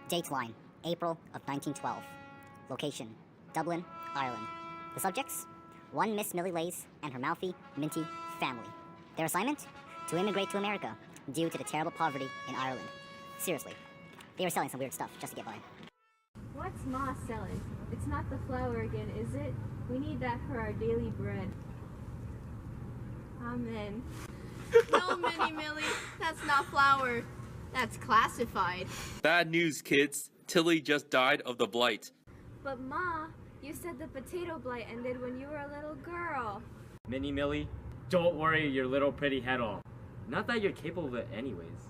Dateline, April of 1912. Location, Dublin, Ireland. The subjects? One Miss Millie Lays and her mouthy, minty family. Their assignment? To immigrate to America, due to the terrible poverty in Ireland. Seriously, they were selling some weird stuff just to get by. What's Ma selling? It's not the flour again, is it? We need that for our daily bread. Amen. No, Minnie Millie, that's not flour. That's classified. Bad news, kids. Tilly just died of the blight. But Ma, you said the potato blight ended when you were a little girl. Minnie Millie, don't worry your little pretty head off. Not that you're capable of it anyways.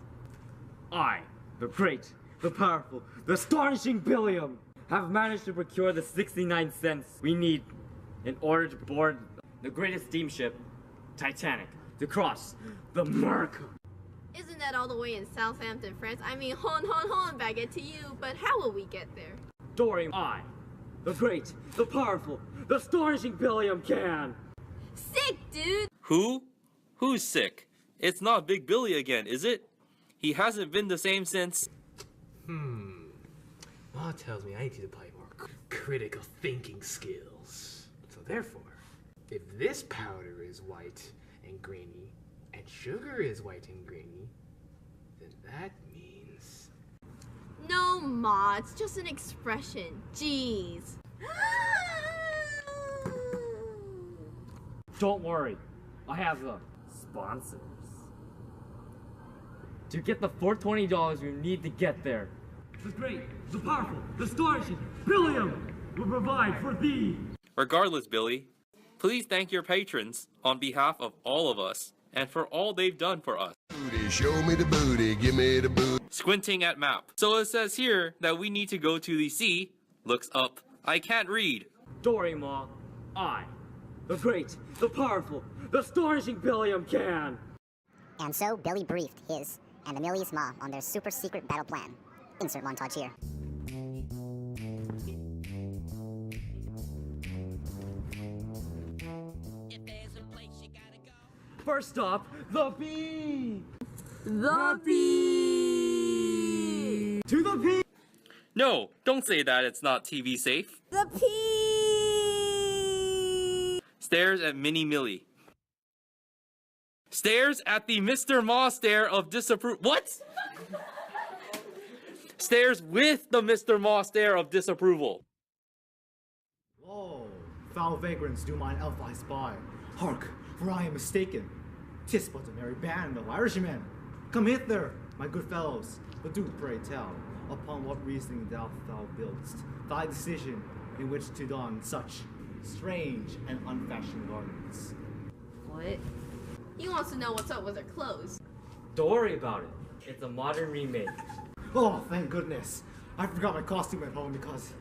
I, the great, the powerful, the astonishing Billiam, have managed to procure the 69 cents we need in order to board the greatest steamship, Titanic, to cross the America. Isn't that all the way in Southampton, France? I mean, hon, baguette to you, but how will we get there? Dory, I, the great, the powerful, the astonishing Billiam can. Sick, dude! Who? Who's sick? It's not Big Billy again, is it? He hasn't been the same since... Ma tells me I need to apply more critical thinking skills. So therefore, if this powder is white and grainy, and sugar is white and grainy, then that means... No, Ma, it's just an expression. Jeez. Don't worry, I have the sponsors. To get the $420 you need to get there, the great, the powerful, the astonishing Billiam will provide for thee. Regardless, Billy, please thank your patrons on behalf of all of us and for all they've done for us. Booty, show me the booty, give me the booty. Squinting at map. So it says here that we need to go to the sea. Looks up. I can't read. Dory, Ma, I, the great, the powerful, the astonishing Billiam can. And so Billy briefed his and Amelia's ma on their super secret battle plan. Insert montage here. First stop, the bee! The bee! To the bee! No, don't say that, it's not TV safe. The pea! Stares at Minnie Millie. Stares at the Mr. Ma stare of disapproval. What? Stares with the Mr. Ma stare of disapproval. Oh, foul vagrants do mine elf I spy. Hark, for I am mistaken. 'Tis but a merry band of Irishmen. Come hither, my good fellows. But do pray tell, upon what reasoning thou buildest thy decision in which to don such strange and unfashioned garments. What? He wants to know what's up with her clothes. Don't worry about it. It's a modern remake. Oh, thank goodness. I forgot my costume at home because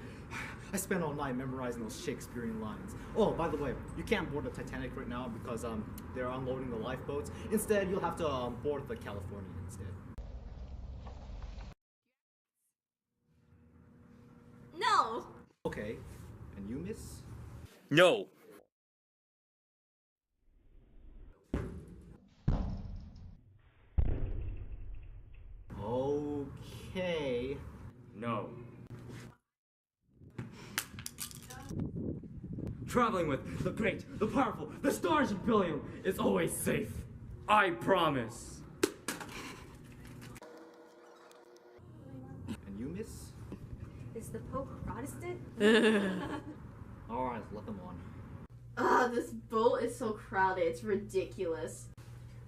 I spent all night memorizing those Shakespearean lines. Oh, by the way, you can't board the Titanic right now because they're unloading the lifeboats. Instead, you'll have to board the California instead. No! Okay, and you, miss? No. Okay. No. Traveling with the great, the powerful, the astonishing Billiam is always safe. I promise. And you, miss? Is the Pope Protestant? Alright, let them on. This boat is so crowded, it's ridiculous.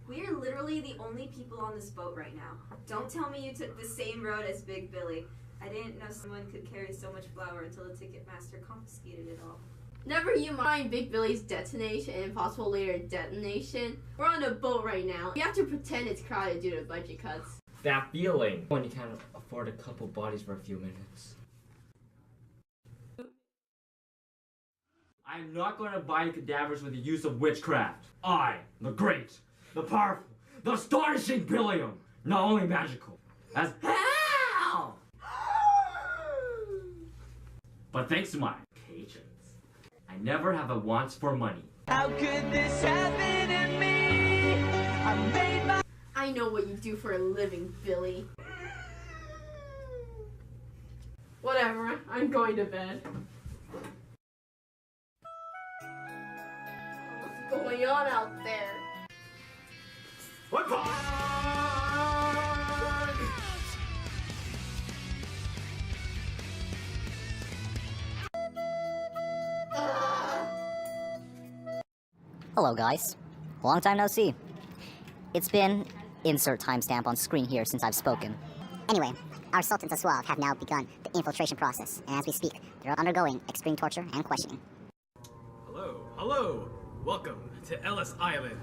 We're literally the only people on this boat right now. Don't tell me you took the same road as Big Billy. I didn't know someone could carry so much flour until the ticket master confiscated it all. Never you mind Big Billy's detonation and possible later detonation. We're on a boat right now. You have to pretend it's crowded due to budget cuts. That feeling when you can't afford a couple bodies for a few minutes. I'm not going to buy cadavers with the use of witchcraft. I, the great, the powerful, the astonishing Billiam, not only magical, as hell! But thanks to my patrons, I never have a want for money. How could this happen to me? I made my... I know what you do for a living, Billy. Whatever, I'm going to bed. What's going on out there? What? Hello, guys. Long time no see. It's been insert timestamp on screen here since I've spoken. Anyway, our Sultans of Suave have now begun the infiltration process, and as we speak, they're undergoing extreme torture and questioning. Hello. Welcome to Ellis Island.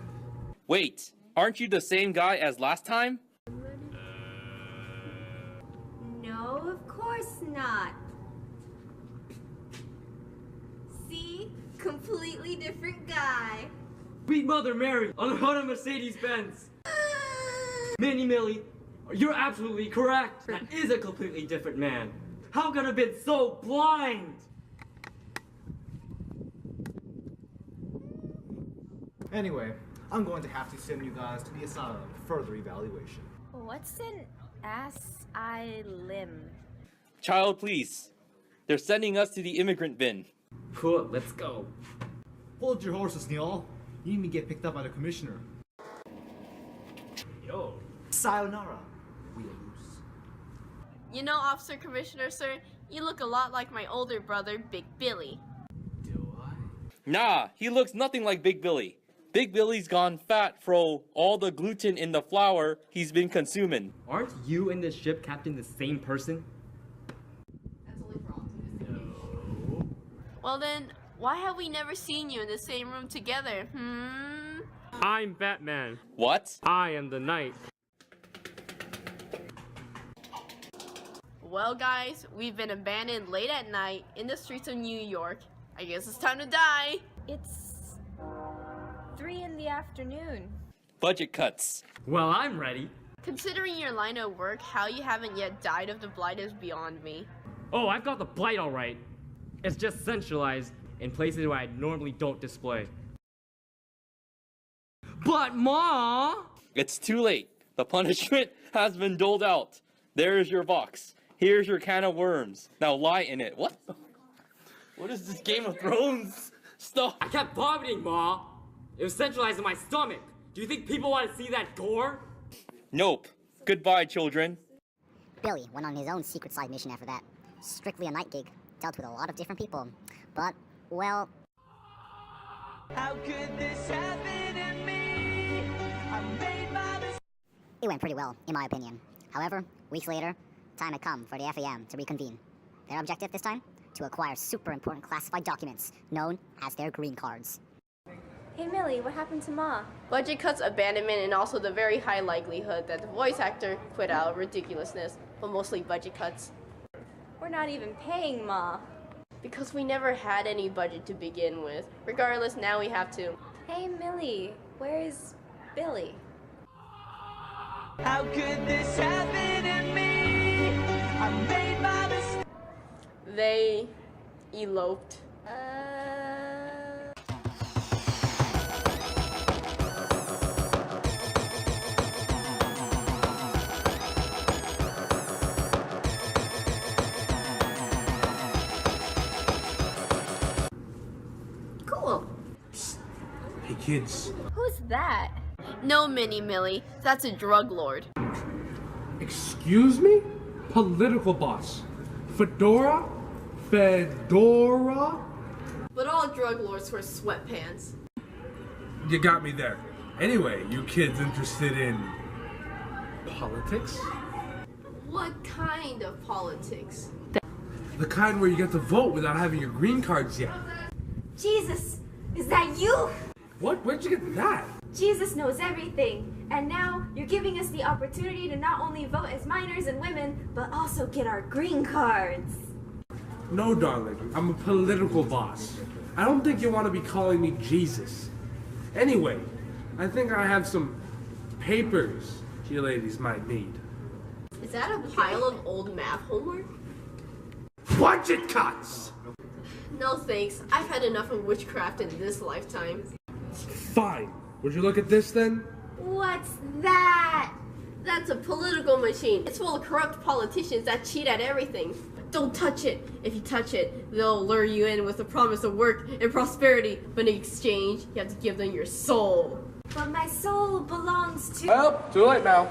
Wait, aren't you the same guy as last time? No, of course not. See? Completely different guy. Sweet Mother Mary on the hood of Mercedes-Benz. Minnie Millie, you're absolutely correct. That is a completely different man. How could I have been so blind? Anyway, I'm going to have to send you guys to the asylum for further evaluation. What's an asylum? Child, please. They're sending us to the immigrant bin. Cool, let's go. Hold your horses, Neil. You need to get picked up by the commissioner. Yo. Sayonara, weeaboos. You know, Officer Commissioner, sir, you look a lot like my older brother, Big Billy. Do I? Nah, he looks nothing like Big Billy. Big Billy's gone fat fro all the gluten in the flour he's been consuming. Aren't you and the ship captain the same person? That's only for optimistic. Well then, why have we never seen you in the same room together, I'm Batman. What? I am the Knight. Well guys, we've been abandoned late at night in the streets of New York. I guess it's time to die. It's 3 in the afternoon. Budget cuts. Well, I'm ready. Considering your line of work, how you haven't yet died of the blight is beyond me. Oh, I've got the blight all right. It's just centralized in places where I normally don't display. But, Ma! It's too late. The punishment has been doled out. There's your box. Here's your can of worms. Now lie in it. What? What is this Game of Thrones stuff? I kept vomiting, Ma! It was centralized in my stomach. Do you think people want to see that gore? Nope. Goodbye, children. Billy went on his own secret side mission after that. Strictly a night gig. Dealt with a lot of different people. But, well... How could this happen to me? I made my mistake. It went pretty well, in my opinion. However, weeks later, time had come for the FAM to reconvene. Their objective this time? To acquire super important classified documents, known as their green cards. Hey Millie, what happened to Ma? Budget cuts, abandonment, and also the very high likelihood that the voice actor quit out of ridiculousness, but mostly budget cuts. We're not even paying Ma. Because we never had any budget to begin with. Regardless, now we have to. Hey Millie, where's Billy? How could this happen to me? I made my mistake. They eloped. Cool. Hey kids. Who's that? No, Minnie Millie. That's a drug lord. Excuse me? Political boss. Fedora? Fedora? But all drug lords wear sweatpants. You got me there. Anyway, you kids interested in politics? What kind of politics? The kind where you get to vote without having your green cards yet. Jesus, is that you? What? Where'd you get that? Jesus knows everything. And now you're giving us the opportunity to not only vote as minors and women, but also get our green cards. No, darling. I'm a political boss. I don't think you want to be calling me Jesus. Anyway, I think I have some papers you ladies might need. Is that a pile of old math homework? Budget cuts! No thanks. I've had enough of witchcraft in this lifetime. Fine. Would you look at this then? What's that? That's a political machine. It's full of corrupt politicians that cheat at everything. Don't touch it. If you touch it, they'll lure you in with the promise of work and prosperity, but in exchange, you have to give them your soul. But my soul belongs to. Well, too late now.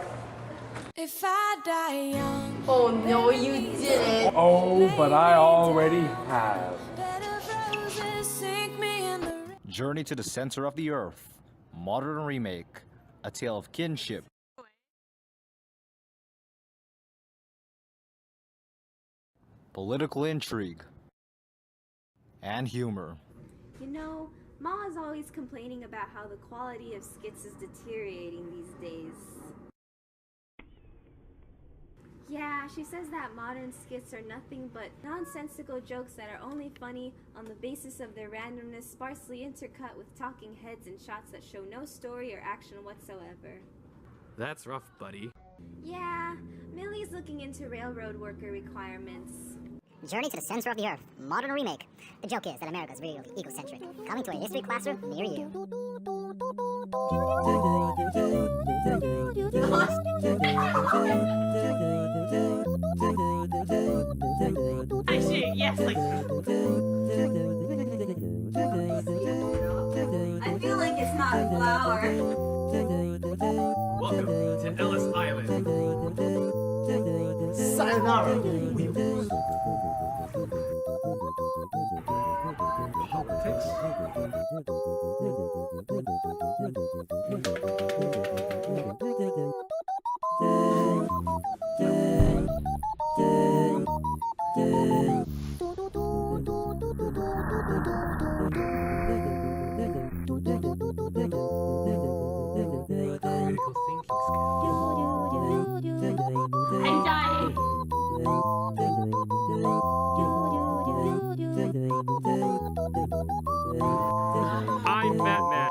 If I die young. Oh no, you didn't. Oh, but I already have. Journey to the Center of the Earth. Modern remake. A tale of kinship. Political intrigue. And humor. You know, Ma is always complaining about how the quality of skits is deteriorating these days. Yeah, she says that modern skits are nothing but nonsensical jokes that are only funny on the basis of their randomness, sparsely intercut with talking heads and shots that show no story or action whatsoever. That's rough, buddy. Yeah, Millie's looking into railroad worker requirements. Journey to the Center of the Earth, modern remake. The joke is that America's really egocentric. Coming to a history classroom near you. Actually, yes, like. I feel like it's not a flower. Welcome to Ellis Island. Sayonara. Politics? Critical thinking skills. I'm dying. I'm Batman.